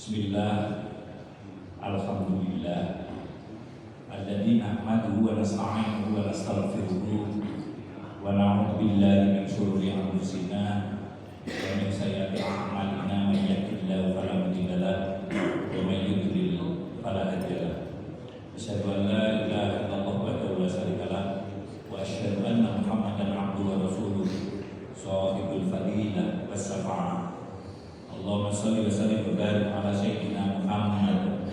Bismillah, alhamdulillah, alladzi nahmaduhu wa nasta'inuhu wa nastaghfiruhu wa na'udzu billahi min syururi anfusina wa min sayyiati a'malina, may yahdihillahu fala mudilla lahu wa may yudlil fala hadiya lahu. Asyhadu an la ilaha illallah wahdahu la syarika lahu wa asyhadu anna Muhammadan 'abduhu wa rasuluh shahibul fadilah was syafa'ah. Allahumma shalli wa sallim wa barik ala sayyidina Muhammad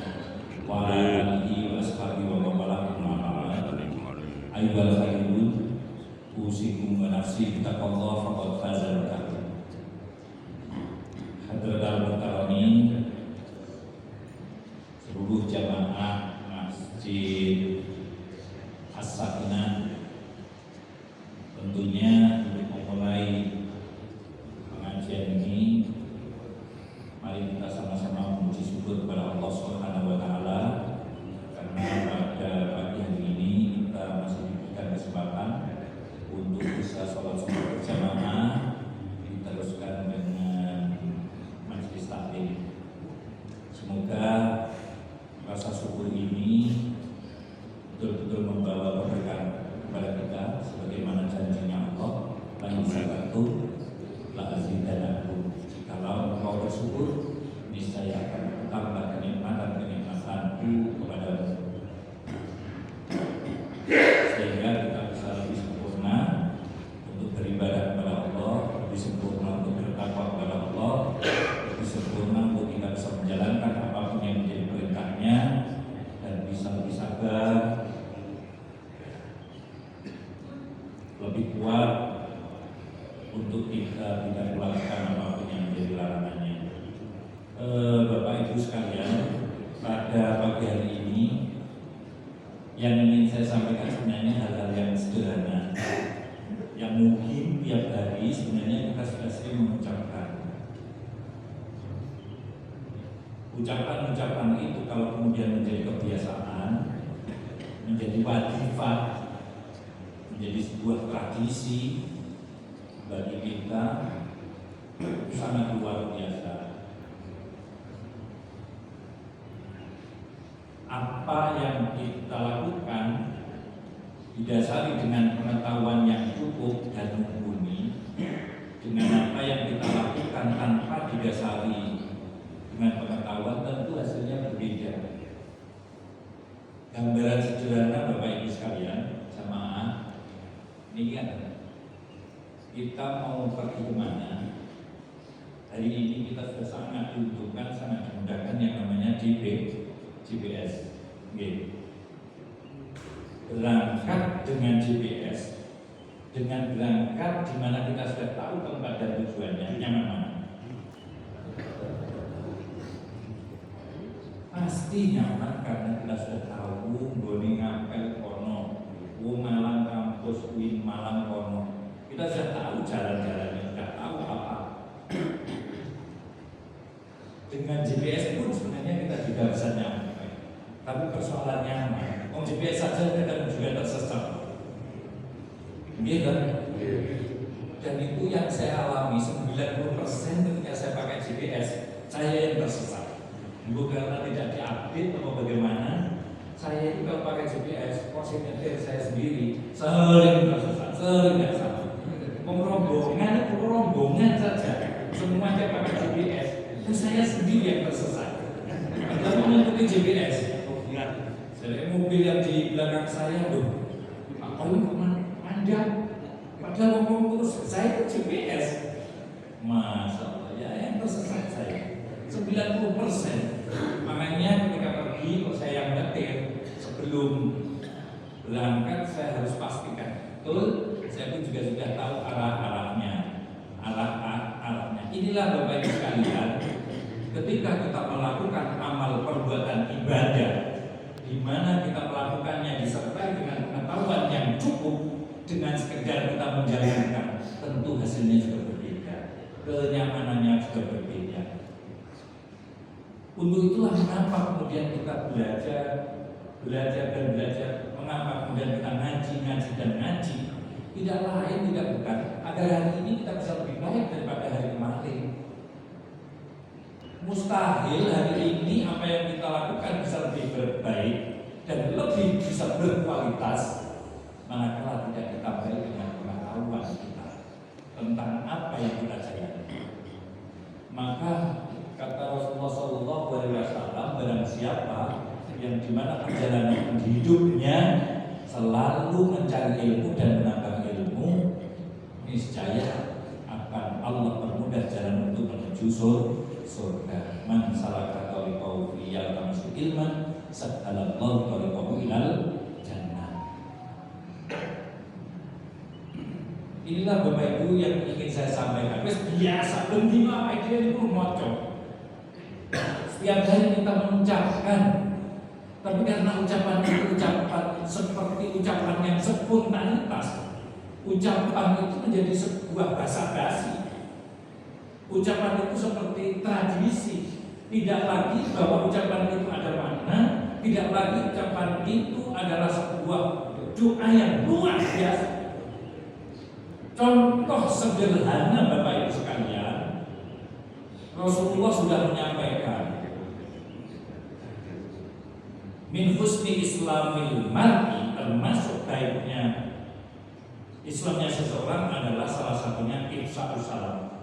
wa ala alihi wa ashabihi wa man walah. Ayyuhal khairun usikum wa nafsi bittaqwallahi faqad fazal muttaqin. Hadratul muhtaramin, seluruh jamaah Masjid As-Sakinah, tentunya untuk memulai pengajian ini, mari kita sama-sama memuji syukur kepada Allah Subhanahu wa taala karena pada pagi hari ini kita masih diberikan kesempatan untuk bisa sholat subuh berjamaah, diteruskan dengan majelis taklim. Semoga rasa syukur ini betul-betul membawa keberkahan kepada kita sebagaimana janjinya Allah, la in syakartum la azidanakum. Kalau engkau bersyukur, niscaya akan bertambah kenikmatan-kenikmatanku kepadamu, sehingga kita bisa lebih sempurna untuk beribadah kepada Allah, lebih sempurna untuk bertakwa kepada Allah, lebih sempurna untuk kita bisa menjalankan apapun yang menjadi perintahnya, dan bisa lebih sabar, lebih kuat untuk kita tidak melakukan apapun yang menjadi larangannya. Bapak Ibu sekalian, pada pagi hari ini yang ingin saya sampaikan sebenarnya hal-hal yang sederhana, yang mungkin tiap hari sebenarnya kita sudah sering mengucapkan. Ucapan-ucapan itu kalau kemudian menjadi kebiasaan, menjadi wadifah, menjadi sebuah tradisi bagi kita, sangat luar biasa. Apa yang kita lakukan didasari dengan pengetahuan yang cukup dan mumpuni, dengan apa yang kita lakukan tanpa didasari dengan pengetahuan, tentu hasilnya berbeda. Gambaran sederhana Bapak Ibu sekalian, jamaah, ini kan kita mau pergi kemana? Hari ini kita sudah sangat diuntungkan, sangat dimudahkan yang namanya GPS. Berangkat dengan GPS, dengan berangkat di mana kita sudah tahu tempat dan tujuannya, nyaman mana? Pasti nyaman karena kita sudah tahu Boni ngapel kono, Malang kampus Win Malang kono. Kita sudah tahu jalan-jalannya, sudah tahu apa. Dengan GPS pun sebenarnya kita juga bisa nyampe. Tapi persoalannya apa? GPS saja kita juga tersesat. Gitu. Dan itu yang saya alami 90% ketika saya pakai GPS, saya yang tersesat. Bukan karena tidak diupdate atau bagaimana. Saya itu kalau pakai GPS, posisinya saya sendiri sering tersesat, sering tidak sama. Rombongan saja semuanya pakai GPS, dan saya sendiri yang tersesat. Kita mengikuti GPS. Jadi mobil yang di belakang saya, loh, Pak Kolin kemana? Padahal ngomong terus, saya itu GPS. Masya Allah, ya yang tersesat saya 90%. Makanya ketika pergi, kalau saya yang nyetir, sebelum berangkat saya harus pastikan betul, saya pun juga sudah tahu arahnya. Inilah Bapak Ibu sekalian, ketika kita melakukan amal perbuatan ibadah, di mana kita melakukannya disertai dengan pengetahuan yang cukup, dengan sekedar kita menjalankan, tentu hasilnya juga berbeda, kenyamanannya juga berbeda. Untuk itulah mengapa kemudian kita belajar, mengapa kemudian kita ngaji. Tidak lain, tidak bukan, agar hari ini kita bisa lebih baik daripada hari kemarin. mustahil hari ini apa yang kita lakukan bisa lebih baik dan lebih bisa berkualitas manakala tidak ditambahi dengan pengetahuan kita tentang apa yang kita jalani. Maka kata Rasulullah SAW, barang siapa yang dimana perjalanan hidupnya selalu mencari ilmu dan menambah ilmu, niscaya akan Allah permudah jalan untuk menuju surga. Man salaka tariqahu fi yaltamisu ilman sahhalallahu tariqahu ilal jannah. Inilah Bapak Ibu yang ingin saya sampaikan. Wes biasa bendina ide itu moco. Setiap hari kita mengucapkan, tapi karena ucapan itu ucapan seperti ucapan yang spontanitas, ucapan itu menjadi sebuah basa-basi. Ucapan itu seperti tradisi, tidak lagi bahwa ucapan itu ada makna, tidak lagi ucapan itu adalah sebuah doa yang luar biasa. Contoh sederhana Bapak Ibu sekalian, Rasulullah sudah menyampaikan, min husni islamil mar'i, termasuk baiknya Islamnya seseorang adalah salah satunya ifsha'us salam,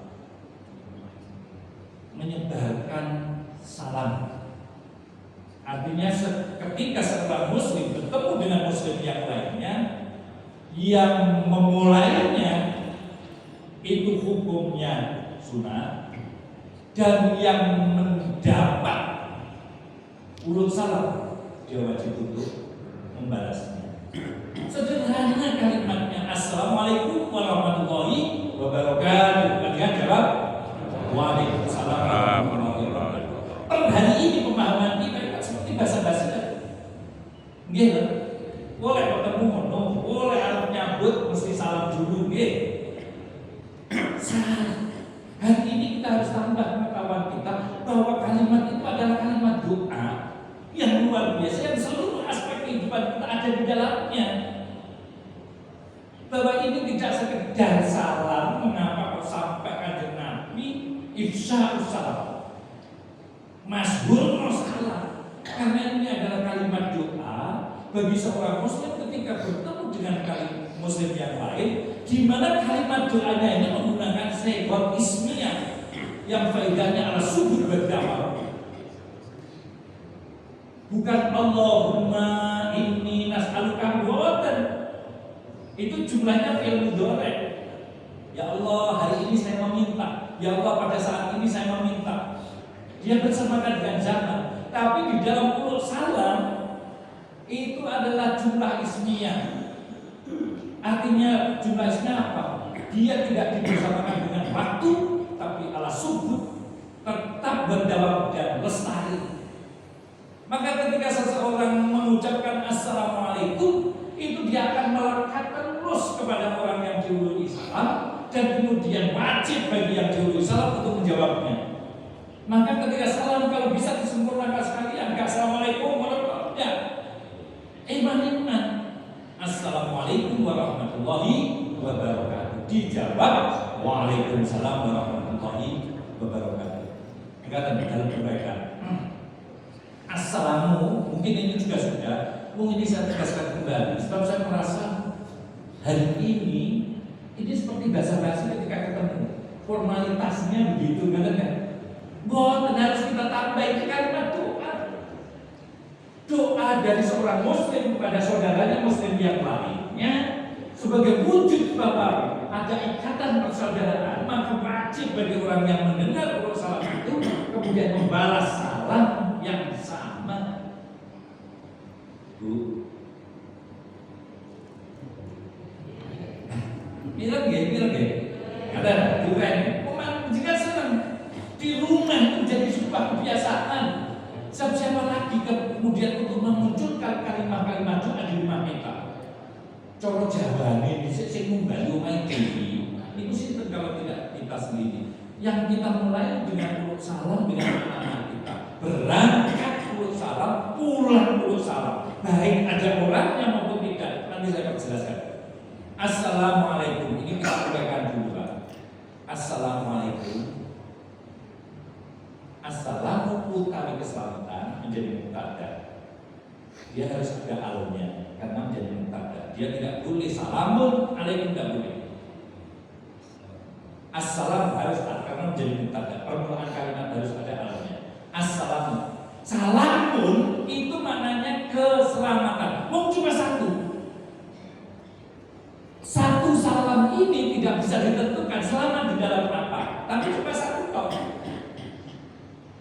menyebarkan salam. Artinya ketika seorang muslim bertemu dengan muslim yang lainnya, yang memulainya itu hukumnya sunnah, dan yang mendapat urut salam dia wajib untuk membalasnya. Sederhana kalimatnya, assalamualaikum warahmatullahi wabarakatuh. Dia jawab waalaikumsalam warahmatullahi wabarakatuh. Per hari ini pemahaman kita seperti basa-basi. Nggih, boleh ketemu ngono, boleh arep nyambut mesti salam dulu nggih. Salah. Hari ini kita harus tambah pengetahuan kita bahwa kalimat itu adalah kalimat doa yang luar biasa, yang seluruh aspek kehidupan kita ada di dalamnya. Bahwa ini tidak sekedar salam, mengapa kok sampai Kanjeng Nabi ifsha'us salam, masyhur salam, karena ini adalah kalimat doa bagi seorang muslim ketika bertemu dengan muslim yang lain, di mana kalimat doanya ini menggunakan sighah ismiyah yang faedahnya adalah subur berdamai. Bukan Allahumma inni nas'aluka boten. Itu jumlahnya fi'il mudhari. Ya Allah, hari ini saya meminta. Ya Allah, pada saat ini saya meminta. Dia bersamakan dengan zaman. Tapi di dalam urut salam itu adalah jumlah ismiyah. Artinya jumlah ismiyah apa? Dia tidak dibersamakan dengan waktu, tapi ala subur, tetap berdawam dan lestari. Maka ketika seseorang mengucapkan assalamualaikum, itu dia akan melekat terus kepada orang yang diului salam, dan kemudian wajib bagi yang diului salam untuk menjawabnya. Maka ketika salam kalau bisa disempurnakan sekalian, enggak assalamualaikum warahmatullahi iman. Assalamualaikum warahmatullahi wabarakatuh. Dijawab waalaikumsalam warahmatullahi wabarakatuh. Enggak ada dalam kebaikan. Assalamu, mungkin ini juga sudah, mungkin ini saya tegaskan kembali, sebab saya merasa hari ini seperti basa-basi ketika ketemu, formalitasnya begitu, kan? Boten harus kita tambah ini kalimat doa. Doa dari seorang muslim kepada saudaranya muslim yang lainnya sebagai wujud bahwa ada ikatan persaudaraan, maka wajib bagi orang yang mendengar urut salam itu kemudian membalas salam yang sama. Bu, bilang gak? Ada duren. Jika senang di rumah itu menjadi sebuah kebiasaan. Siapa lagi kemudian untuk memunculkan kalimat-kalimat doa di rumah kita? Coro jawabannya bisa sing munggah lumai dewi. Itu sih kalau tidak kita sendiri. Yang kita mulai dengan urut salam dengan anak-anak kita. Berangkat urut salam, pulang urut salam. Baik ada orangnya maupun tidak. Nanti saya akan jelaskan. Assalamualaikum. Ini kita uraikan dulu, Pak. Assalamualaikum. Assalamualaikum. dia harus ada alnya karena menjadi mubtada. Dia tidak boleh salamun alaikum, tidak boleh. Assalam harus ada karena menjadi mubtada. Permulaan kalimat harus ada alnya. Assalamu. Salamun itu maknanya keselamatan. Mau cuma satu. Satu salam ini tidak bisa ditentukan selamat di dalam apa, tapi cuma satu toh.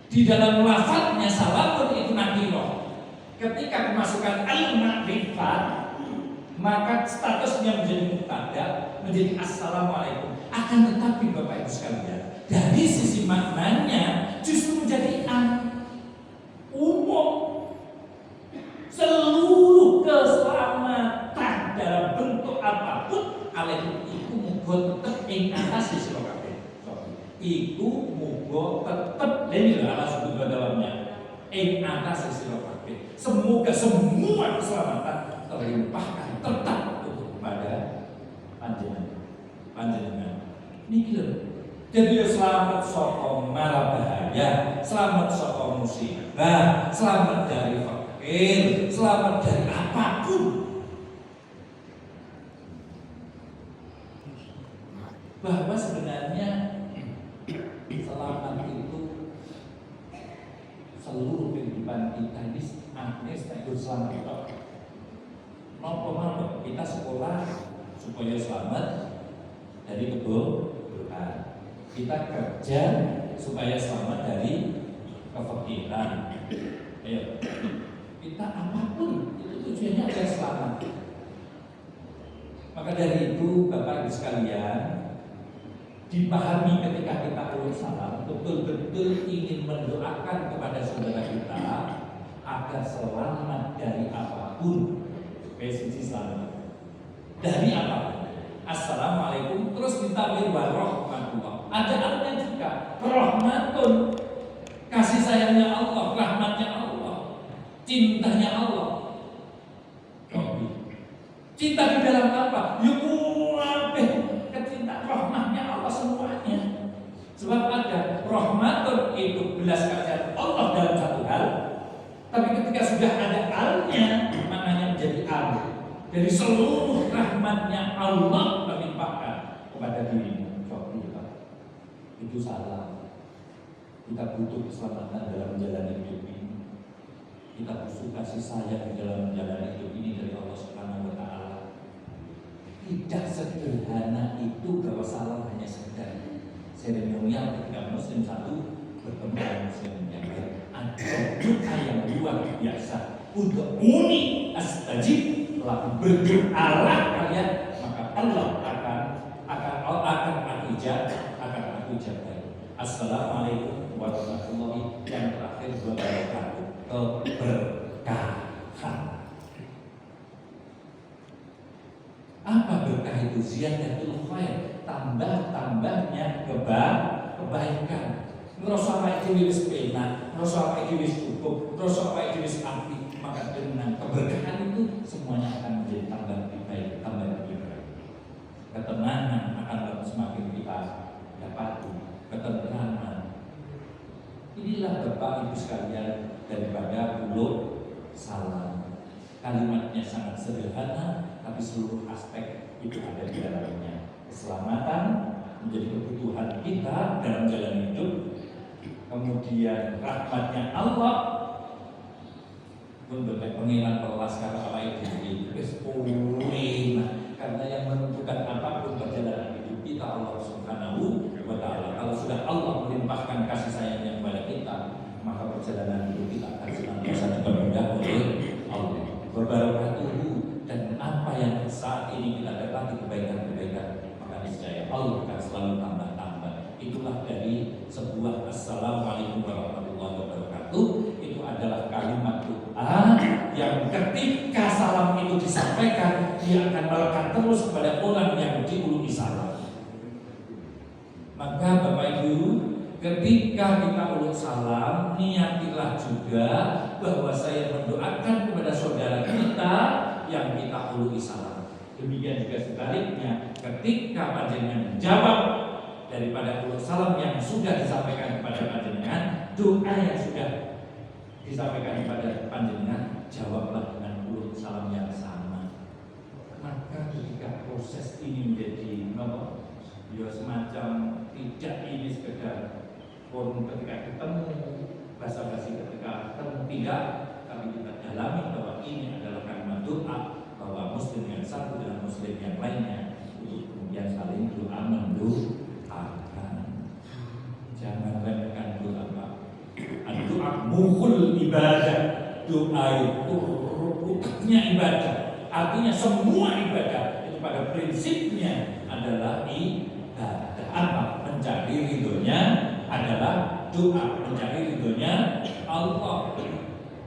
Di dalam lafadznya salamun itu nakirah. Ketika dimasukkan al-ma'rifat, maka statusnya menjadi mubtada, menjadi assalamualaikum. Akan tetapi Bapak Ibu sekalian, dari sisi maknanya justru menjadi umum. Seluruh keselamatan dalam bentuk apapun alaikum itu mugo tetep ing atas sira kabeh. Iku mugo tetep dene ala sebut dalamnya ing atas sira kabeh. Semoga semua keselamatan terlimpahkan tetap kepada panjenengan. Niki lho. Jadi selamat saka mara bahaya, selamat saka musibah, selamat dari fakir, selamat dari apapun. Bahwa sebenarnya selamat itu seluruh kehidupan kita ini itu selamat itu. Nopo kita sekolah supaya selamat dari keburukan. Kita kerja supaya selamat dari kefakiran. Ayo, kita apapun itu tujuannya agar selamat. Maka dari itu Bapak Ibu sekalian, dipahami ketika kita ulul salam betul-betul ingin mendoakan kepada saudara kita agar selamat dari apapun. Sisi selamat dari apapun. Assalamualaikum terus ditambah warahmatullah. Ada artinya juga rahmatun, kasih sayangnya Allah, rahmatnya Allah, cintanya Allah. Cinta di dalam apa? Yukuabeh, kecintaan rahmatnya Allah semuanya. Sebab ada rahmatun itu belas kasihan Allah dalam satu hal, tapi ketika sudah ada alnya, maknanya menjadi al. Dari seluruh rahmatnya Allah melimpahkan kepada dirimu. Itu salah. Kita butuh keselamatan dalam menjalani hidup ini. Kita butuh kasih sayang di dalam menjalani hidup ini dari Allah Subhanahu wa Ta'ala. Tidak sederhana itu bahwa salah hanya sekedar seremonial ketika muslim satu bertemu dengan muslim yang lain. Ada doa yang luar biasa untuk uni astajib. Lalu berdoalah kalian, maka Allah akan aku jaga. Assalamualaikum warahmatullahi yang terakhir wabarakatuh. Keberkahan. Apa berkah itu? Ziyadatul khair, tambahnya kebaikan. Ngerasa awake dhewe wis penak, ngerasa awake dhewe wis cukup, ngerasa awake dhewe wis apik. Maka dengan keberkahan itu semuanya akan menjadi tambah lebih baik, tambah lebih baik. Ketenangan akan semakin kita dapati, ketenangan. Inilah Bapak Ibu sekalian daripada ulul salam. Kalimatnya sangat sederhana, tapi seluruh aspek itu ada di dalamnya. Keselamatan menjadi kebutuhan kita dalam jalan hidup. Kemudian rahmatnya Allah. Untuk pengiran pelas kata apa itu karena yang menentukan apapun perjalanan hidup kita Allah Subhanahu wa Ta'ala. Kalau sudah Allah melimpahkan kasih sayangnya kepada kita, maka perjalanan hidup kita akan senantiasa dipermudah oleh Allah. Wabarakatuh. Dan apa yang saat ini kita dapati kebaikan-kebaikan, maka niscaya Allah akan selalu tambah-tambah. Itulah dari sebuah assalamualaikum warahmatullahi wabarakatuh. Itu adalah kalimat doa yang ketika salam itu disampaikan, dia akan melekat terus kepada orang yang diulungi salam. Maka Bapak Ibu, ketika kita ulul salam, niatilah juga bahwa saya mendoakan kepada saudara kita yang kita ulungi salam. Demikian juga sebaliknya, ketika panjenengan menjawab daripada ulul salam yang sudah disampaikan kepada panjenengan, doa yang sudah disampaikan kepada panjenengan, jawablah dengan urut salam yang sama. Maka ketika proses ini menjadi semacam tidak ini sekedar forum ketika ketemu, basa-basi ketika ketemu, tidak, tapi kita dalami bahwa ini adalah kalimat doa, bahwa muslim yang satu dengan muslim yang lainnya untuk kemudian saling doa mendoakan. Jangan remehkan doa, Pak. Doa mukhul ibadah. Doa itu rukuknya ibadah. Artinya semua ibadah itu pada prinsipnya adalah ibadah. Apa? Mencari ridhonya adalah doa. Mencari ridhonya Allah.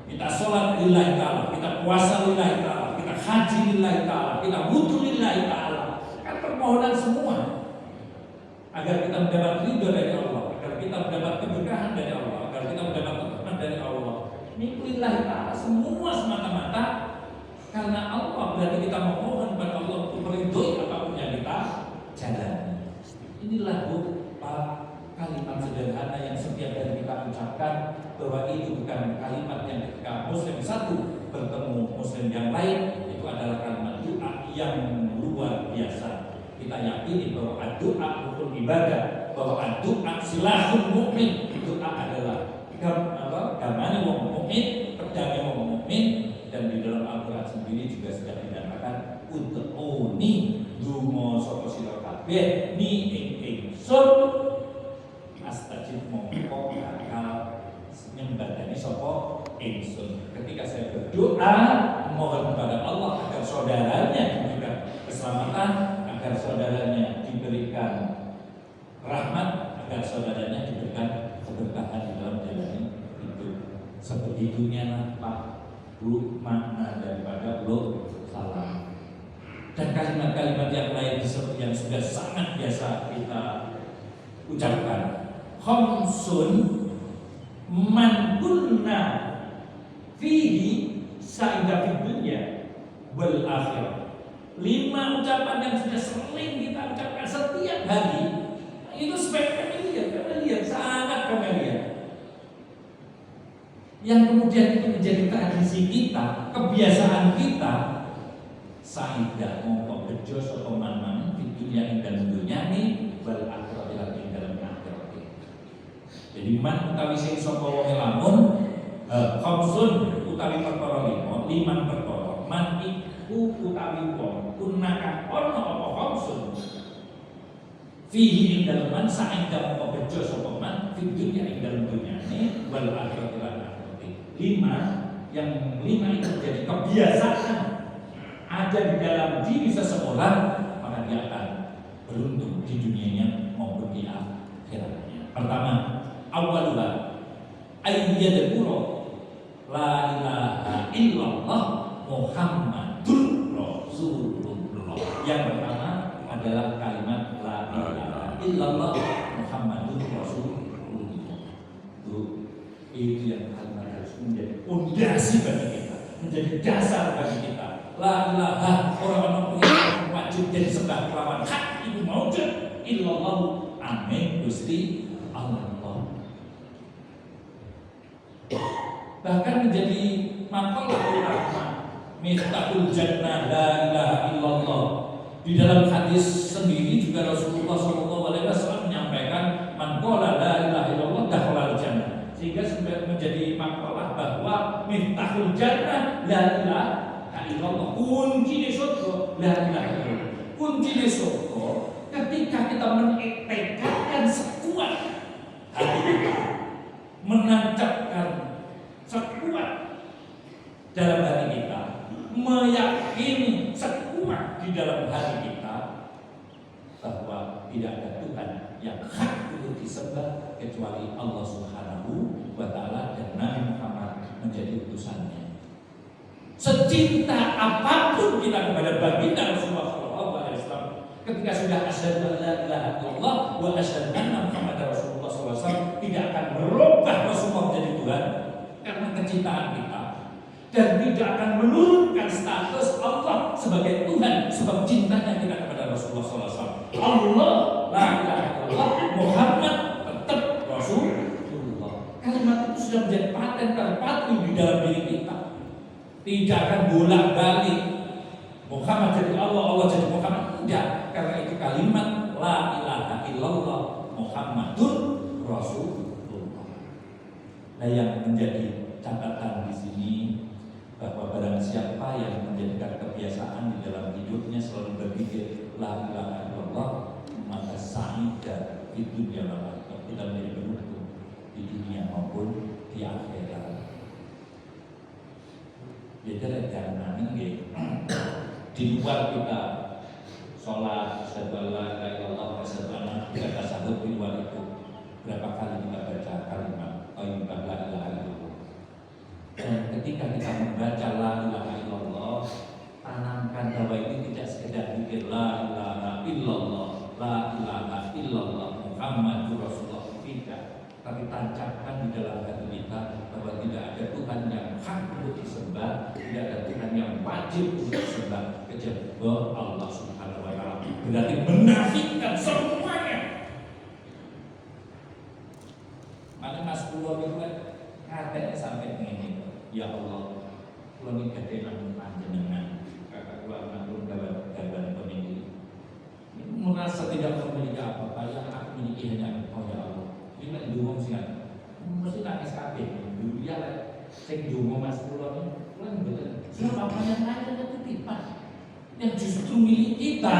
Kita sholat lillahi ta'ala, kita puasa lillahi ta'ala, kita haji lillahi ta'ala, kita wudu lillahi ta'ala. Kan permohonan semua agar kita mendapat ridho dari Allah, agar kita mendapat keberkahan dari Allah, agar kita mendapat rahmat dari Allah. Ini lillahi ta'ala, semua semata-mata karena Allah. Berarti kita memohon kepada Allah untuk meridhoi apapun yang kita jalani. Inilah kalimat sederhana yang setiap hari kita ucapkan, bahwa itu bukan kalimat yang ketika muslim satu bertemu muslim yang lain, itu adalah kalimat doa yang luar biasa. Kita yakini bahwa doa rukun ibadah, bahwa doa silahul mukmin. Doa adalah gamane wong mukmin, pedangnya wong mukmin, dan di dalam Al-Qur'an sendiri juga sudah dikatakan ud'uni dungo sapa sira kabeh ni ing ingsun astajib mongko bakal nyembadani sapa ingsun. Ketika saya berdoa mohon kepada Allah agar saudaranya diberikan keselamatan, agar saudaranya diberikan rahmat, agar saudaranya diberikan keberkahan di dalam jalan hidup. Sebegitunya lah Pak Bu makna daripada salam. Dan kalimat-kalimat yang lain yang sudah sangat biasa kita ucapkan. Khamsun man kunna fihi sa'ida fid dunya wal akhirah. 5 ucapan yang sudah sering kita ucapkan setiap hari. Itu familiar, sangat familiar. Yang kemudian itu menjadi tradisi kita, kebiasaan kita. Sa'ida mongko bejo sapa man fid dunya ing dalem dunyane wal akhirah ing dalem akhirat. Jadi man utawi sing sapa wong lamun khamsun utawi perkara 5 perkara. Man iku utawi wong kunaka ana apa khamsun fihi ing dalem man sa'ida mongko bejo sapa man fid dunya ing dalem dunyane wal akhirah ing akhirat. 5 yang 5 itu jadi kebiasaan ada di dalam diri seseorang, maka dia akan beruntung di dunianya maupun di akhiratnya. Pertama, awwaluha ayyadkura la ilaha illallah Muhammadur Rasulullah. Yang pertama adalah kalimat la ilaha illallah Muhammadur Rasulullah. Itu yang kalimat harus menjadi fondasi bagi kita, menjadi dasar bagi kita. La ilaha orang yang wajib jadi sembah kelawan hak ibu maujud illallah amin Gusti Allah. Bahkan menjadi makalah ulama miftahul jannah la ilaha illallah. Di dalam hadis sendiri juga Rasulullah SAW menyampaikan man qala la ilaha illallah dakhala jannah. Sehingga sudah menjadi makalah bahwa miftahul jannah la ilaha illallah, kunci di surga la ilaha illallah. Kunci di surga ketika kita mengitikadkan sekuat hati kita, menancapkan sekuat dalam hati kita, meyakini sekuat di dalam hati kita bahwa tidak ada Tuhan yang hak untuk disembah kecuali Allah Subhanahu wa Ta'ala dan Nabi Muhammad menjadi utusannya. Secinta apapun kita kepada baginda Rasulullah SAW, ketika sudah asyhadu an la ilaha illallah wa asyhadu anna Muhammadar Rasulullah SAW, tidak akan merubah Rasulullah menjadi Tuhan karena kecintaan kita, dan tidak akan menurunkan status Allah sebagai Tuhan sebab cintanya kita kepada Rasulullah SAW. Allah la ilaha illallah Muhammad tetap Rasulullah. Kalimat itu sudah menjadi paten terpatri di dalam diri kita. Tidak akan bolak-balik Muhammad jadi Allah, Allah jadi Muhammad. Tidak, karena itu kalimat la ilaha illallah Muhammadur Rasulullah. Nah, yang menjadi catatan di sini bahwa barang siapa yang menjadikan kebiasaan di dalam hidupnya selalu berpikir la ilaha illallah, maka sa'idah di dunia wal akhirah, kita menjadi beruntung di dunia maupun di akhirat. Jadi jangan ini di luar kita sholat, asyhadu an la ilaha illallah wa asyhadu anna Muhammadan rasulullah, di luar itu berapa kali kita baca kalimat thayyibah la ilaha illallah. Dan ketika kita membaca la ilaha illallah, tanamkan bahwa ini tidak sekedar pikir la ilaha illallah, la ilaha illallah Muhammadur Rasulullah, tidak, tapi tancapkan di dalam hati kita bahwa tidak ada Tuhan yang hak untuk disembah, tidak ada Tuhan yang wajib untuk disembah kecuali Allah Subhanahu wa taala. Berarti menafikan semuanya. Mana Mas Pulau itu katanya sampai ini, ya Allah, Pulau ini gede namun panjenengan, kakak gua namun gawan pemilih. Merasa tidak memiliki apa-apa, yang aku miliki hanya Engkau ya Allah. Ini dulu sih, mesti nangis kabeh. Dulu ya, sing dulu Mas Pulau ini, pulang betul. Siapa yang lain ada titipan, yang justru milik kita,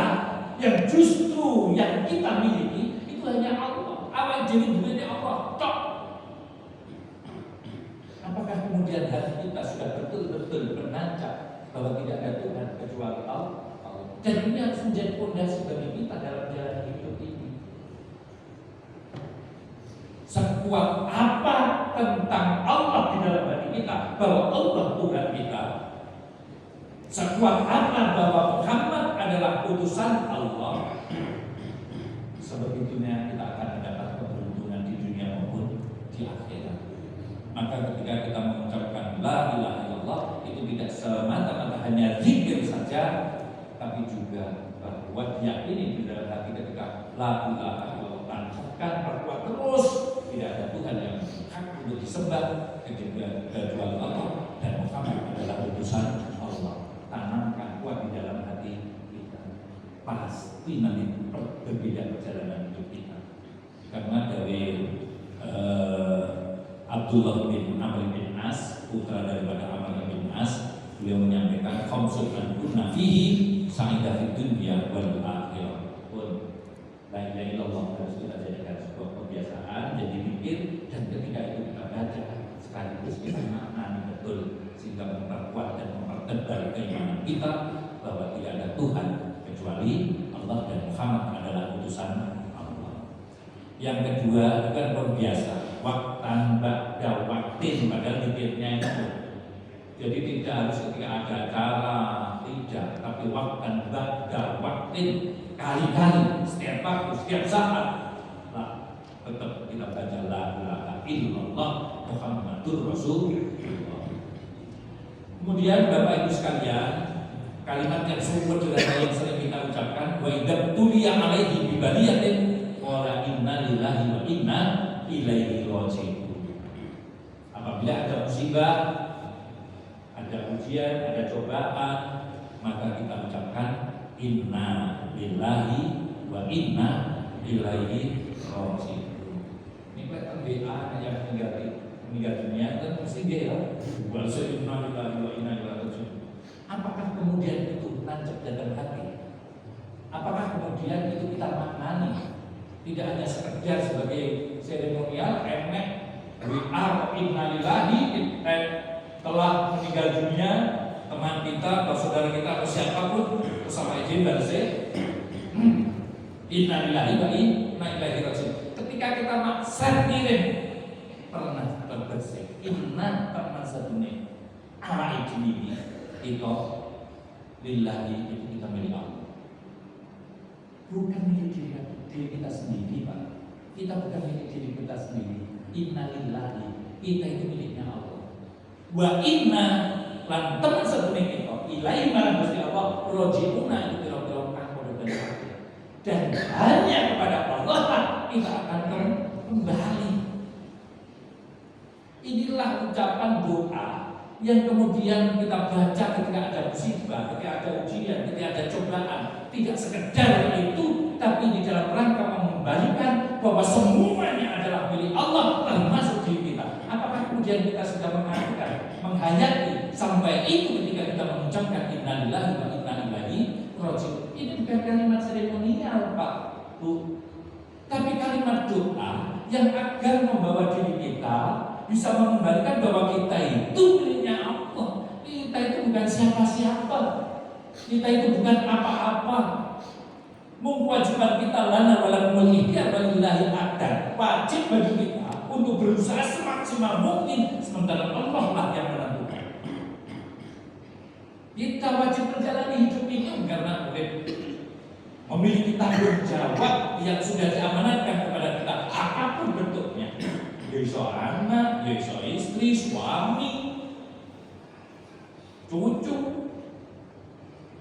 yang justru yang kita miliki itu hanya Allah. Awal jadi dunia Allah. Tok. Apakah kemudian hati kita sudah betul-betul menancap bahwa tidak ada Tuhan kecuali Allah? Dan ini harus menjadi fondasi bagi kita dalam jalan hidup ini. Sekuat apa tentang Allah di dalam hati kita, bahwa Allah Tuhan kita, sekuat apa bahwa Muhammad adalah utusan Allah, sebegitunya kita akan mendapat keberuntungan di dunia maupun di akhirat. Maka ketika kita mengucapkan la ilaha illallah, itu tidak semata-mata hanya zikir saja, tapi juga bahwa diyakini di dalam hati ketika la ilaha illallah tancapkan, perkuat terus, tidak ada Tuhan yang hak untuk disembah kecuali Allah, dan Muhammad adalah utusan Allah. Tanamkan kuat di dalam hati kita, pasti nanti berbeda perjalanan hidup kita. Karena dari Abdullah bin Amr bin As, putra daripada Amr bin As, beliau menyampaikan khamsun an kunna fihi sa'idah fid dunya wal akhirah. Pun la ilaha illallah harus kita jadikan sebuah kebiasaan, jadi pikir, dan ketika itu kita baca sekaligus kita maknani betul, sehingga memperkuat dan mempertebal keimanan kita bahwa tidak ada Tuhan kecuali Allah dan Muhammad adalah utusan Allah. Yang kedua, bukan biasa, waktan ba'da waktin, padahal pikirnya itu. Jadi tidak harus ketika ada acara, tidak, tapi waktan ba'da waktin, kali-kali, setiap waktu, setiap saat, nah, tetap kita baca la ilaha illallah Muhammadur Rasulullah. Kemudian Bapak Ibu sekalian, kalimat yang sumber dari yang sering kita ucapkan, wa idza tuliya alaihi bi baliyatin qala inna lillahi wa inna ilaihi raji'un. Apabila ada musibah, ada ujian, ada cobaan, maka kita ucapkan inna lillahi wa inna ilaihi raji'un. Ini kelihatan BA yang meninggal dunia kan mesti dia ya. Wal inna lillahi wa inna ilaihi raji'un. Apakah kemudian itu tancap dalam hati? Apakah kemudian itu kita maknani? Tidak hanya sekedar sebagai seremonial, remeh, WA innalillahi, telah meninggal dunia teman kita atau saudara kita atau siapapun, bersama izin balasnya innalillahi wa inna ilaihi raji'un. Ketika kita maksa kirim, pernah terbersih inna teman satunya ala ini itu lillahi, itu kita milik Allah, bukan milik diri kita sendiri, Pak. Kita bukan milik diri kita sendiri. Inna lillahi, kita itu miliknya Allah. Wa inna lan teman sedunia kita ilaihi marang Gusti Allah rojiuna, itu kira-kira kanggo dan hanya kepada Allah kita akan kembali. Inilah ucapan doa yang kemudian kita baca ketika ada musibah, ketika ada ujian, ketika ada cobaan, tidak sekedar itu, tapi di dalam rangka mengembalikan bahwa semuanya adalah milik Allah termasuk diri kita. Apakah kemudian kita sudah mengatakan, menghayati sampai itu ketika kita mengucapkan innalillahi wa inna ilaihi raji'un? Ini bukan kalimat seremonial, Pak, Bu, tapi kalimat doa yang agar membawa diri kita bisa mengembalikan bahwa kita itu miliknya Allah. Kita itu bukan siapa-siapa. Kita itu bukan apa-apa. Kewajiban kita lana walakumul ikhtiyar walillahi akbar. Wajib bagi kita untuk berusaha semaksimal mungkin, sementara Allah lah yang menentukan. Kita wajib menjalani hidup ini karena memiliki tanggung jawab yang sudah diamanatkan kepada kita apapun bentuknya. Yaitu anak, yaitu istri, suami, cucu,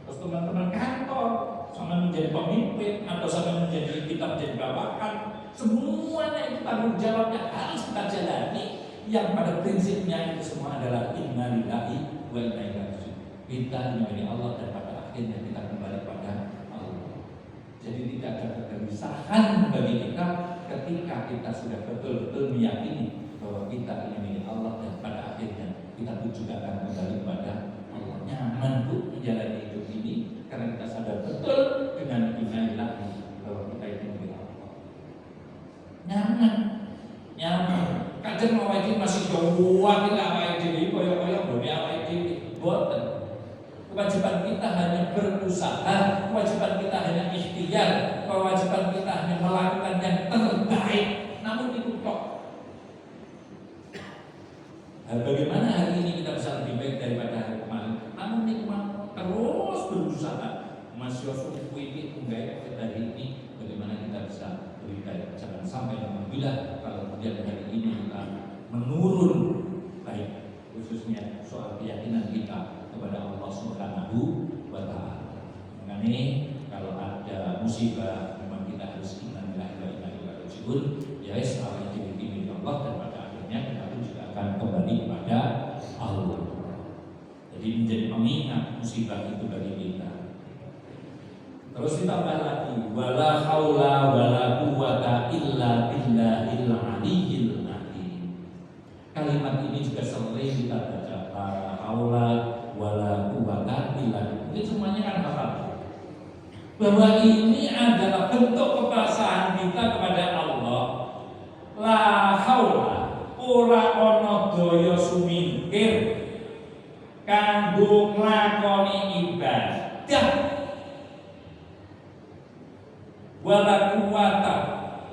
terus teman-teman kantor, sama menjadi pemimpin atau sama menjadi kita menjadi bawahan, semuanya itu tanggung jawabnya harus kita jalani. Yang pada prinsipnya itu semua adalah innalillahi wa inna ilaihi raji'un. Kita milik Allah dan pada akhirnya kita kembali pada Allah. Jadi tidak ada kegelisahan bagi kita ketika kita sudah betul-betul meyakini bahwa kita ini milik Allah dan pada akhirnya kita pun juga akan kembali kepada Allah. Nyaman Bu menjalani hidup ini karena kita sadar betul dengan innalillahi bahwa kita itu milik Allah. Nyaman. Kadang awake dhewe masih doang kita awake dhewe koyo-koyo bone awake dhewe. Boten. Kewajiban kita hanya berusaha, kewajiban kita hanya ikhtiar, kewajiban kita hanya melakukan yang terbaik. Namun itu kok. Bagaimana hari ini kita bisa lebih baik daripada hari kemarin? Namun itu terus berusaha. Mas Yosuf ini enggak dari ini bagaimana kita bisa lebih baik. Jangan sampai alhamdulillah kalau kemudian hari ini kita menurun baik, khususnya soal keyakinan kita kepada Allah Subhanahu wa Ta'ala. Mengenai kalau ada musibah memang kita harus innalillahi wa inna ilaihi raji'un. Ya Allah diri Allah dan pada akhirnya kita pun juga akan kembali kepada Allah. Jadi menjadi pengingat musibah itu bagi kita. Terus ditambah lagi wala haula wala quwwata illa billahil aliyyil azim. Kalimat ini juga sering kita baca, la haula wala quwwata illa billah. Ini semuanya kan apa? Bahwa ini adalah bentuk kepasrahan kita kepada Allah. La haula ora ana daya sumingkir kanggo nglakoni ibadah. Wala quwwata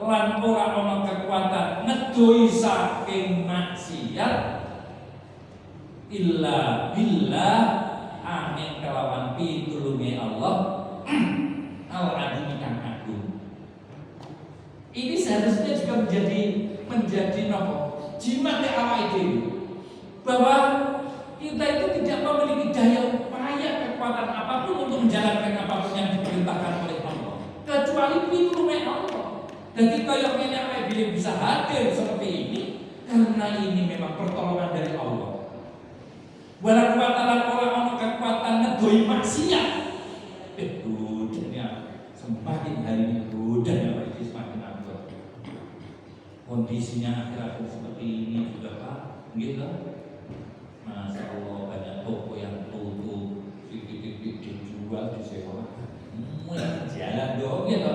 lan ora ana kekuatan nedoi saking maksiat illa billah angin kelawan pitulunge Allah al-azim kang agung. Ini seharusnya juga menjadi nopo jimat awake dhewe bahwa kita itu tidak memiliki daya upaya kekuatan apapun untuk menjalankan apapun yang diperintahkan oleh Allah kecuali pitulunge Allah. Jadi kalau ini awake dhewe bisa hadir seperti ini karena ini memang pertolongan dari Allah. Wala quwwata lan ora ana kekuatan ngedoi maksiat. Godanya semakin hari ini godanya itu semakin abot. Kondisinya akhir-akhir seperti ini juga Pak, gitu. Masya Allah banyak toko yang tutup, titik-titik dijual, disewa. Jalan dong gitu.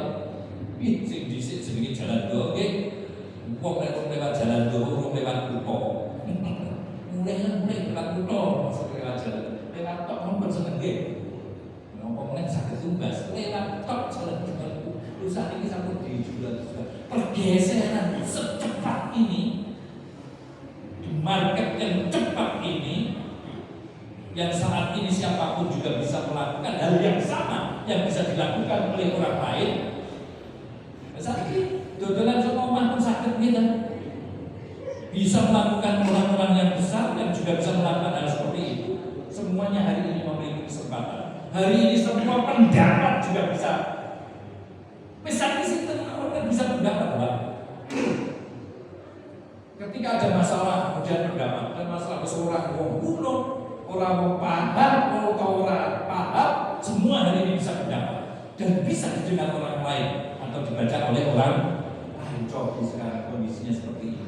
Sing dhisik jenenge jalan dong nggih. Wong lewat jalan dong, wong lewat kutho. Mulai lewat kutho, maksud lewat jalan. Lewat tok mun seneng nggih. Ngomongnya saged tumbas, lewat tok jalan dong. Perusahaan ini sampai dijual. Pergeseran secepat ini di market yang cepat ini, yang saat ini siapapun juga bisa melakukan hal yang sama yang bisa dilakukan oleh orang lain. Saat ini dodolan semua omah pun sakit gitu. Bisa melakukan orang-orang yang besar yang juga bisa melakukan hal seperti itu. Semuanya hari ini memiliki kesempatan. Hari ini semua pendapat juga bisa. Misalnya sih orang bisa pendapat, Pak. Ketika ada masalah kemudian beragama dan masalah seorang wong kuno, orang wong paham, orang paham, semua hari ini bisa berdakwah dan bisa didengar orang lain atau dibaca oleh orang lain. Coba sekarang kondisinya seperti ini.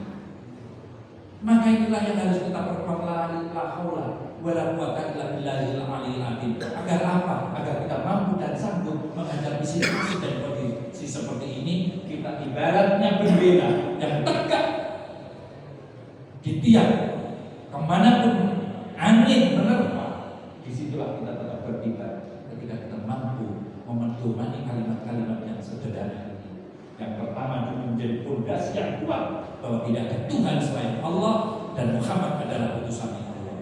Maka inilah yang harus kita perkuat, la haula wala quwata illa billahil aliyil azim. Agar apa? Agar kita mampu dan sanggup menghadapi situasi dan kondisi seperti ini. Kita ibaratnya berbeda yang tegak di tiang, kemanapun angin menerpa, disitulah kita tetap berkibar. Ketika kita mampu memedomani kalimat-kalimat yang sederhana ini. Yang pertama, itu menjadi fondasi yang kuat bahwa tidak ada Tuhan selain Allah dan Muhammad adalah utusan Allah.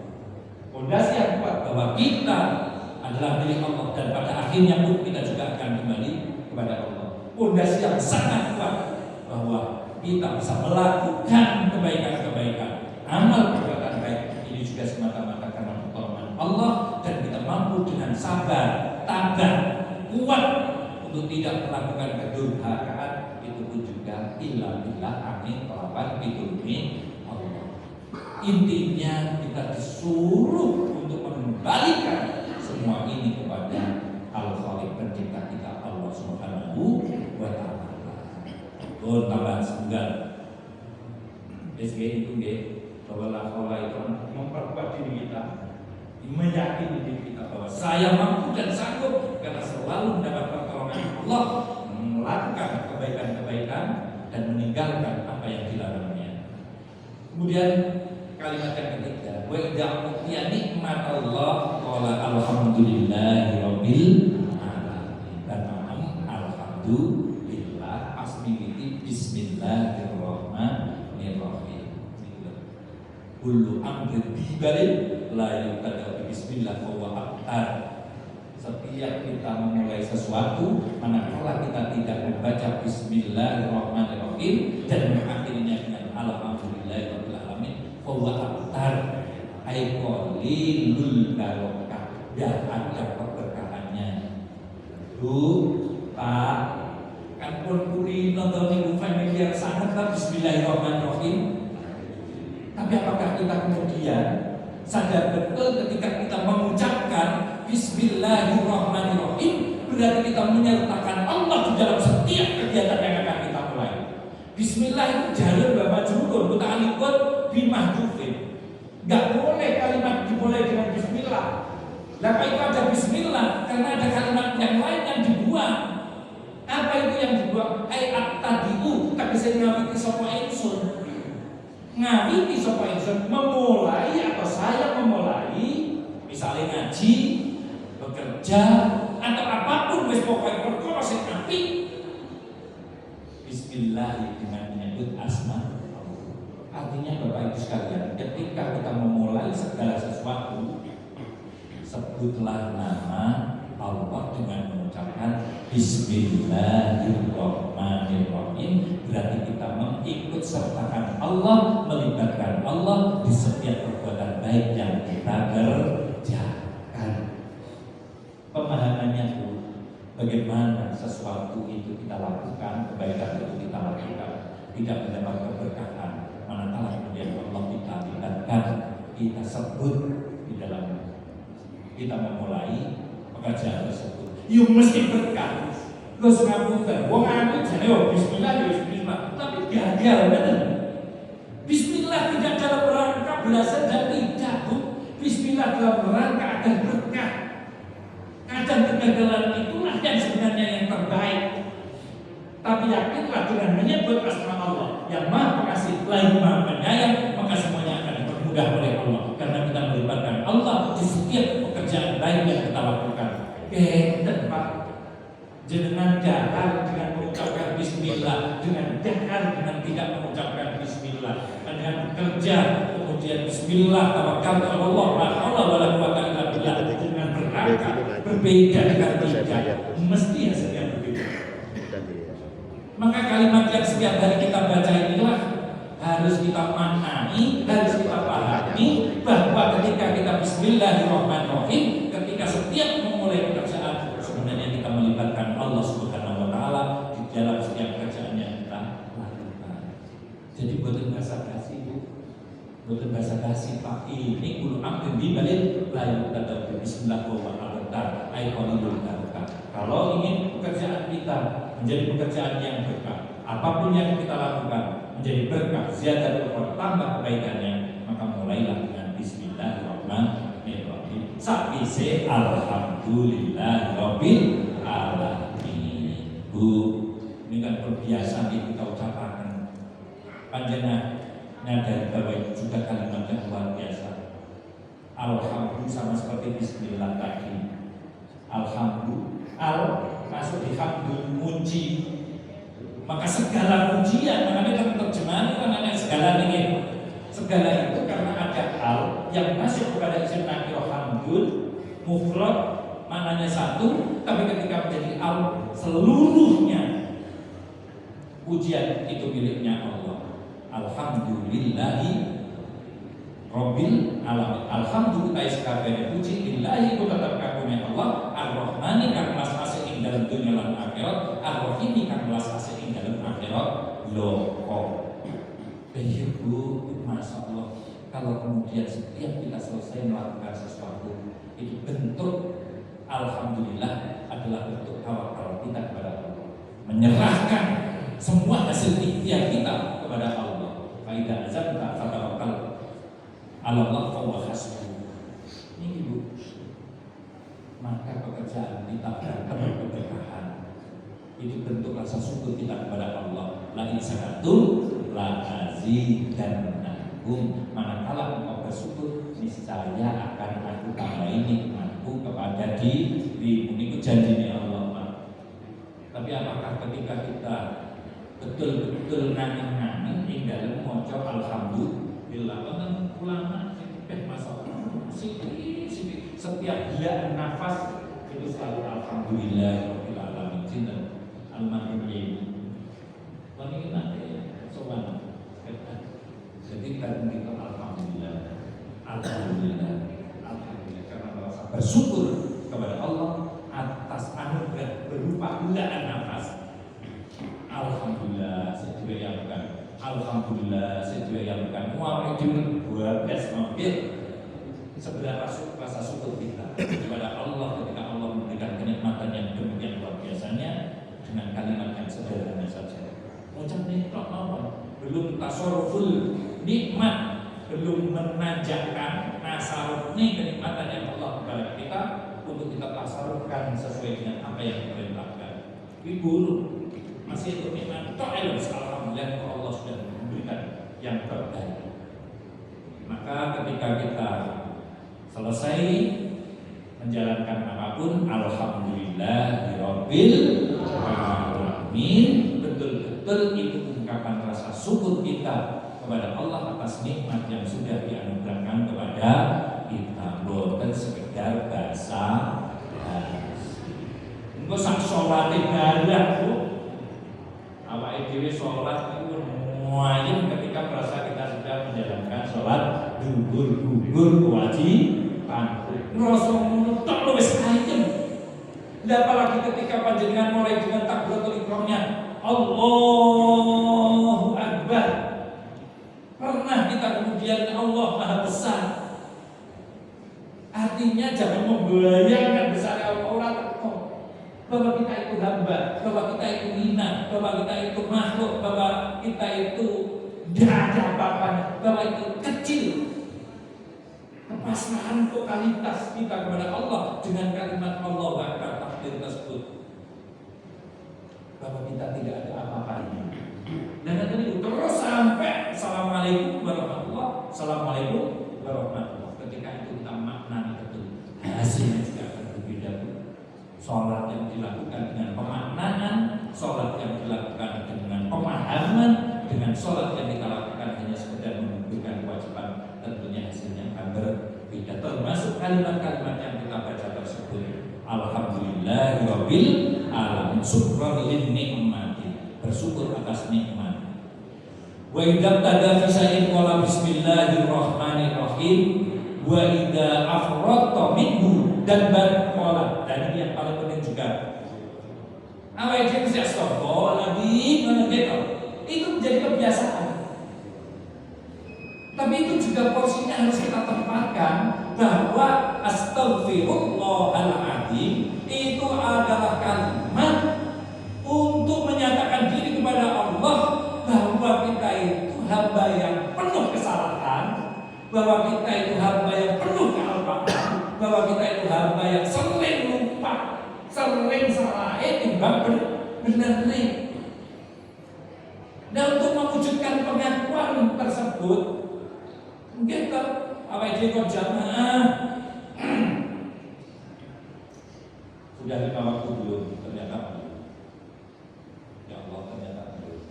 Fondasi yang kuat bahwa kita adalah milik Allah dan pada akhirnya pun kita juga akan kembali kepada Allah. Fondasi yang sangat kuat bahwa kita bisa melakukan kebaikan-kebaikan, amal perbuatan baik ini juga semata-mata karena pertolongan Allah, dan kita mampu dengan sabar, tabah, kuat untuk tidak melakukan kedurhakaan. Itu pun juga illa billah, amin, kelapan pitulungi Allah. Intinya kita disuruh untuk mengembalikan semua ini kepada Al-Khaliq, pencipta kita Allah Subhanahu wa ta'ala. Oh, tambah semoga SG itu bahwa la itu memperkuat diri kita, meyakini diri kita bahwa saya mampu dan sanggup karena selalu mendapat pertolongan Allah, melakukan kebaikan-kebaikan dan meninggalkan apa yang dilarangnya. Kemudian kalimat yang ketiga, wa idza utiya nikmatallah qala alhamdulillahirabbil alamin. Dan alhamdulillah asmiliti bismillahirrahmanirrahim. Kullu amrin bibalin la yubtada bismillah wa huwa abtar. Setiap kita memulai sesuatu, manakala kita tidak membaca bismillahirrahmanirrahim dan mengakhirinya dengan alhamdulillahirabbil alamin, fa huwa abtar, ay qalilul barokah, dan ada keberkahannya. Pak, kan pun kuli nonton minggu familiar sangat bismillahirrahmanirrahim. Tapi apakah kita kemudian sadar betul ketika kita mengucapkan bismillahirrahmanirrahim berarti kita menyertakan Allah di dalam setiap kegiatan yang akan kita mulai. Bismillah itu jalur bapak jurun muta'alikun bimahdufin. Gak boleh kalimat dimulai dengan bismillah. Kenapa itu ada bismillah? Karena ada kalimat yang lain yang dibuang. Apa itu yang dibuang? Ayat tadiu tak bisa ngawiti sopa insun. Ngawiti sopa insun memulai atau saya memulai, misalnya ngaji, bekerja, atau apapun wis pokoknya perkara sing apik. Bismillah dengan menyebut asma. Artinya Bapak Ibu sekalian, ketika kita memulai segala sesuatu, sebutlah nama Allah dengan mengucapkan bismillahirrahmanirrahim. Berarti kita mengikut sertakan Allah, melibatkan Allah di setiap perbuatan baik yang kita kerjakan. Pemahamannya itu bagaimana sesuatu itu kita lakukan, kebaikan itu kita lakukan, tidak mendapat keberkahan, manakala kemudian Allah kita libatkan, kita sebut di dalam kita memulai pekerjaan tersebut. Yuk mesti berkah. Terus ngapunten, wong aku jane bismillah ya bismillah, tapi gagal bener. Bismillah tidak dalam rangka belasan dan tidak, Bu. Bismillah dalam rangka agar berkah. Kadang kegagalan itulah yang sebenarnya yang terbaik. Tapi yakinlah dengan menyebut asma Allah yang Maha Pengasih, lain Maha Penyayang, maka semuanya akan dipermudah oleh Allah karena kita melibatkan Allah di setiap pekerjaan baik yang kita lakukan. Dan Pak, jenengan dahar dengan mengucapkan bismillah, dengan dahar dengan tidak mengucapkan bismillah, dengan bekerja kemudian bismillah tawakkaltu ala Allah la haula wala quwata illa billah, dengan berangkat berbeda dengan tidak, mesti hasilnya berbeda. Maka kalimat yang setiap hari kita baca inilah harus kita maknai, harus kita pahami bahwa ketika kita bismillahirrahmanirrahim, ketika setiap memulai pekerjaan sebenarnya kita melibatkan Allah Subhanahu wa taala di dalam setiap pekerjaan yang kita lakukan. Jadi buat basa-basi Bu, Bukan basa-basi Pak, ini kulo amrin di balik layu kata bismillah wa al-tar aiqalul barokah. Kalau ingin pekerjaan kita menjadi pekerjaan yang berkah, apapun yang kita lakukan menjadi berkah, ziyadatul tambah kebaikannya, maka mulailah dengan bismillahirrahmanirrahim. Sakwise alhamdulillahirabbil alamin. Bu, ini kan perbiasaan yang kita ucapkan. Panjenengan dari bahwa itu juga kalimat yang luar biasa. Alhamdulillah sama seperti bismillah tadi. Alhamdulillah masuk di hamdul muji. Maka segala pujian, makanya dalam terjemahan itu namanya segala ini. Segala itu karena ada al yang masuk kepada isim nakirah hamdul mufrad maknanya satu, tapi ketika menjadi al seluruhnya pujian itu miliknya Allah. Alhamdulillahi Rabbil alamin. Alhamdulillah sekabehane puji lillahi ku tetep kagungé Allah, Ar-Rahmani kang welas asih ing dalem dunya lan akhirat, Ar-Rahimi kang welas asih ing dalem akhirat. Loh, Bu, Masya Allah, kalau kemudian setiap kita selesai melakukan sesuatu itu bentuk alhamdulillah adalah bentuk tawakal kita kepada Allah, menyerahkan semua hasil ikhtiar kita kepada Allah. Faidah azab tak fatawakkal Allah wa hasbuh. Ini Bu, maka pekerjaan kita akan berkeberkahan. Itu bentuk rasa syukur kita kepada Allah. La in syakartum la azidannakum. Manakala engkau bersyukur, niscaya akan aku tambahi nikmatku kepada dirimu. Itu janjinya Allah. Tapi apakah ketika kita betul-betul nanging-nanging ing dalem maca alhamdulillah wonten ulama masalah sithik setiap helaan nafas itu selalu alhamdulillah rabbil alamin sinten al-marhum ini nanti sowan jadi kita alhamdulillah karena merasa bersyukur kepada Allah atas anugerah berupa helaan nafas. Alhamdulillah sedaya yang bukan. Alhamdulillah sedaya yang bukan. Muawiyah bin Buabes mampir sebelah rasa syukur kita kepada Allah ketika Allah memberikan kenikmatan yang demikian luar biasanya dengan kalimat yang sederhana saja. Ucap nikmat Allah belum tasarruful nikmat, belum menanjakan nasarufnya kenikmatan yang Allah kepada kita untuk kita tasarrufkan sesuai dengan apa yang diperintahkan. Ibu masih itu nikmat ta'ala alhamdulillah Allah sudah memberikan yang terbaik. Maka ketika kita selesai menjalankan apapun alhamdulillahirabbil alamin, betul-betul itu ungkapan rasa syukur kita kepada Allah atas nikmat yang sudah dianugerahkan kepada kita, bukan sekedar bahasa engko sak salate barang Bu. Awake dhewe salat itu muayem ketika merasa kita sudah menjalankan salat gugur kewajiban. Ngrasa ngono tok wis ayem. Lah apalagi ketika panjenengan mulai dengan takbiratul ihramnya Allahu Akbar. Pernah kita kemudian Allah Maha Besar. Artinya jangan membayangkan besar Allah teko. Bahwa kita itu hamba, bahwa kita itu hina, bahwa kita itu makhluk, bahwa kita itu tidak ada apa-apanya, bahwa itu kecil. Kepasrahan totalitas kita kepada Allah dengan kalimat Allah Akbar takbir tersebut, bahwa kita tidak ada apa-apanya. Dan nanti terus sampai Assalamualaikum warahmatullah, Assalamualaikum warahmatullah. Ketika itu kita maknani betul, hasilnya juga akan berbeda. Sholat yang dilakukan dengan pemaknaan, sholat yang dilakukan dengan pemahaman, dengan sholat yang kita lakukan hanya sekedar menunjukkan kewajiban, tentunya hasilnya akan berbeda. Termasuk kalimat-kalimat yang kita baca tersebut. Alhamdulillahirabbil alamin, syukran lin nikmati, bersyukur atas nikmat. Wa idza tada fi syai'in qala bismillahirrahmanirrahim wa idza afradta minhu dan qala, dan ini yang paling penting juga. Awake dhewe mesti astagfirullahaladzim, itu menjadi kebiasaan. Tapi Tapi itu juga porsinya harus kita tempatkan, bahwa astaghfirullahaladzim itu adalah kalimat untuk menyatakan diri kepada Allah bahwa kita itu hamba yang penuh kesalahan, bahwa kita itu hamba yang penuh kealpaan, bahwa kita itu hamba yang sering lupa, sering salah, timbang benar. Dan untuk mewujudkan pengakuan tersebut, kita awal jenggot jamaah sudah 5 waktu belum, ternyata belum. Ya Allah, ternyata belum.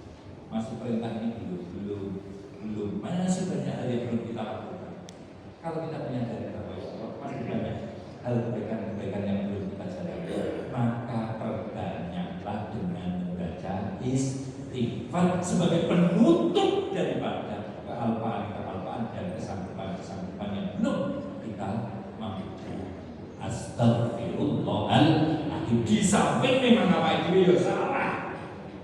Masih perintah ini belum. Masih banyak hal yang belum kita lakukan. Kalau kita menyadari bahwa ya Allah, masih banyak hal kebaikan yang belum kita sadari, maka perbanyaklah dengan membaca istighfar sebagai penutup daripada kealpaan dan kesanggupan yang belum kita mampu. Astagfirullahaladzim. Di samping memang awake dhewe ya salah,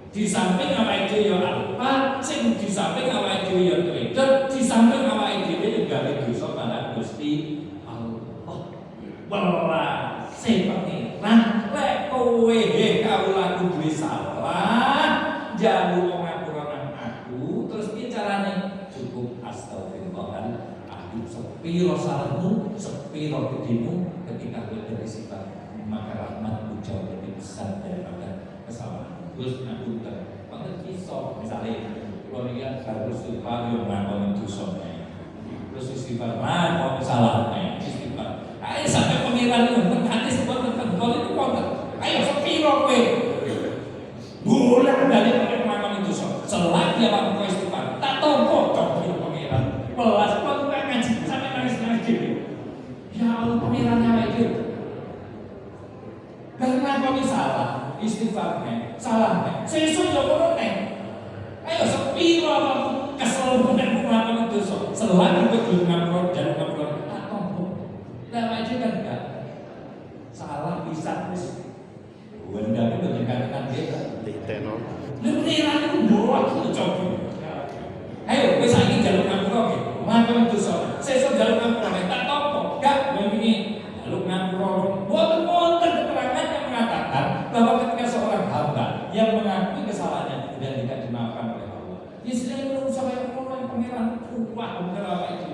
di samping awake dhewe ya alpa, sing di samping awake dhewe ya trader, di samping awake dhewe ya gawe dosa marang Gusti Allah. Welase pengiran lek kowe kawulaku duwe salah, njaluk ngapura nang aku, terus piye carane? Cukup astagfirullahaladzim. Sepiro salahmu, sepiro gedemu, ketika kowe beristifghar, maka rahmatku jauh lebih besar daripada kesalahan. Terus aku wonten kisah misalnya kalau lihat harus istighfar yo ngakoni dosane. Terus istighfar ngakoni salahne, istighfar. Ayo sampai pengiran itu hadis wonten itu wonten. Ayo sepiro kowe? Bolak-balik ngakoni dosa. Selagi awakmu istighfar, tak tompo kok pengiran. Welas kok ngaji sampai nangis-nangis dhewe. Ya Allah, pengiran awake dhewe. Karena kami salah, istighfarnya, salahnya, sesuk ya ngono neh. Ayo sepiro awakmu kesel menek nglakoni dosa. Selagi kowe ngapura dan ngapura tak tompo. Lah aja kan enggak. Salah bisa wis. Wendang itu dikatakan kita. Diteno. Pengiran itu mboh coba. Ayo wis saiki jaluk ngapura nggih. Ngapura dosa. Sesuk jaluk ngapura tak tompo. Enggak wingi jaluk ngapura. Wonten keterangan yang mengatakan bahwa ketika seorang hamba yang mengakui kesalahannya kemudian tidak dimaafkan oleh Allah, istilahnya menurut saya orang yang pengiran kuat bukan apa itu.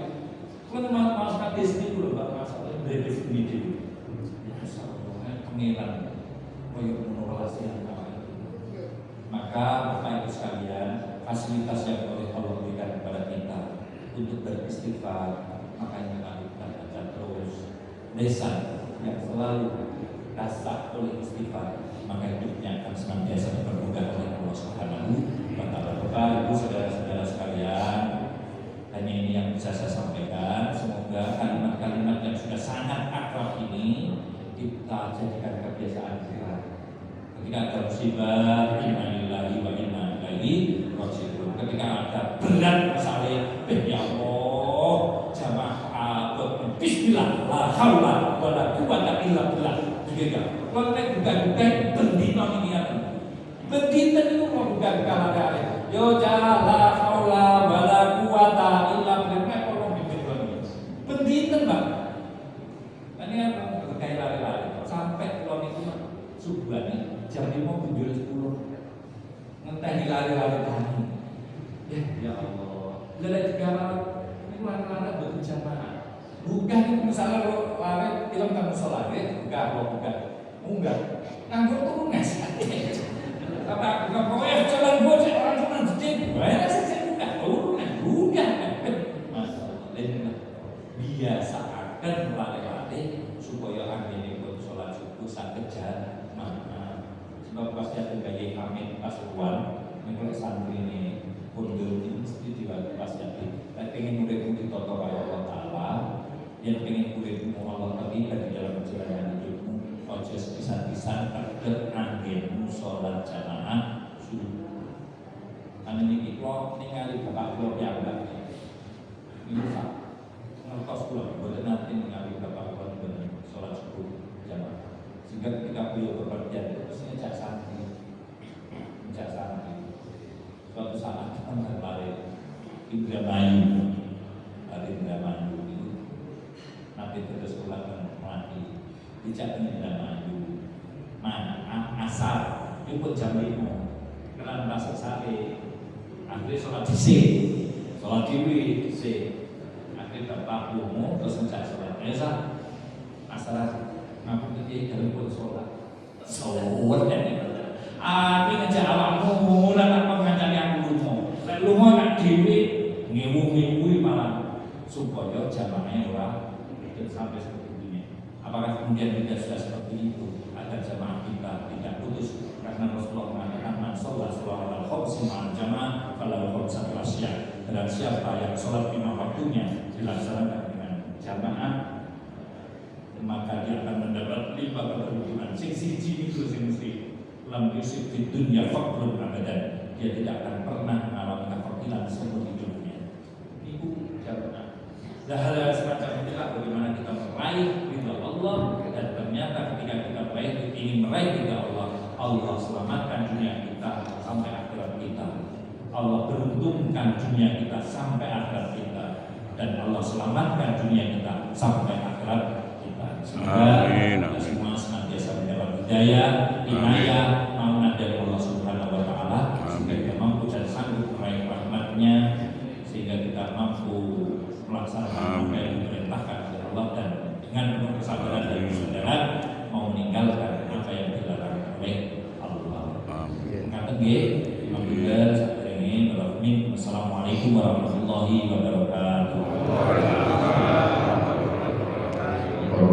Kalau mas hadis ini dulu pak masalah dari sini dulu. Pengiran koyok menolasi yang apa itu. Maka bapak ibu sekalian, fasilitas yang oleh Allah berikan kepada kita untuk beristighfar, makanya kita baca terus lisan yang selalu rasa oleh istighfar, maka hidupnya akan senantiasa dipermudah oleh Allah Subhanahu wa Ta'ala. Bapak, Ibu, saudara-saudara sekalian, hanya ini yang bisa saya sampaikan. Semoga kalimat-kalimat yang sudah sangat akrab ini kita jadikan kebiasaan kita. Ketika ada musibah, inna lillahi wa inna ilaihi raji'un. Ketika ada berat misalnya, ya Allah, jamaah bismillah, la haula wa la quwwata illa billah. Juga kalau buka-buka bendino ini apa? Bendino itu mau buka-buka lagi. Yo jala haula wa la quwwata illa billah. Kalau bendino Mbak. Ini apa? Berkait lari-lari sampai kalau itu subuh nih jam 5 menjual 10. Ngenteni lari-lari tani. Ya Allah. Lelek segala ini lari-lari berjamaah. Bukan misalnya lo lari film kamu sholat bukan enggak nganggur tuh nges apa pokoknya jalan gue sih orang cuma jadi banyak sih bukan bukan masalah biasa akan lari-lari supaya angin ikut sholat subuh saat kejar sebab pasti ada gaya amin pas keluar ini santri ini kundur ini mesti diwajib pas jadi pengen murid ditoto oleh Allah Ta'ala yang pengen kuliahmu Allah terlibat di dalam perjalanan hidupmu, ojo pisan-pisan terdekat anggenmu sholat jamaah subuh. Karena ini kita ningali bapak kula piyambak. Ini sak ngertos kula boten nanti ningali bapak kula ben sholat subuh jamaah. Sehingga ketika beliau bepergian terus ngejak santri. Suatu saat kita berbalik Indramayu nanti terus ulang mati dijak tidak maju. Asar itu pun jam 5 karena merasa sare akhirnya sholat diwi akhirnya bapak bumu terus mencari sholat asar ngaku ketika dari pun sholat ini ngejak awakmu lan apa ngancani aku lunga nak dhewe ngewu-ngewu malah supaya jamaahnya ora sampai seperti ini. Apakah kemudian kita sudah seperti itu agar jamaah kita tidak putus? Karena Rasulullah mengatakan man sholat ala khomsi ma'al jamaah falahu khomsatul asya. Dan siapa yang sholat lima waktunya dilaksanakan dengan jamaah, maka dia akan mendapat 5 keberuntungan. Sing-sing itu mesti lam yusib di dunia faqrun abadan. Dia tidak akan pernah mengalami kefakiran seumur hidupnya. Itu jamaah. Nah, hal semacam inilah bagaimana kita meraih ridha Allah, dan ternyata ketika kita ingin meraih ridha Allah, Allah selamatkan dunia kita sampai akhirat kita. Allah beruntungkan dunia kita sampai akhirat kita, dan Allah selamatkan dunia kita sampai akhirat kita. Semoga kita semua senantiasa mendapat hidayah, inayah, amanah dari Allah Subhanahu wa Ta'ala, sehingga kita mampu dan sanggup meraih rahmat-Nya, sehingga kita mampu melaksanakan apa yang diperintahkan oleh Allah, dan dengan penuh kesabaran dan kesadaran mau meninggalkan apa yang dilarang oleh Allah. Kata nggih, alhamdulillah. Assalamualaikum warahmatullahi wabarakatuh.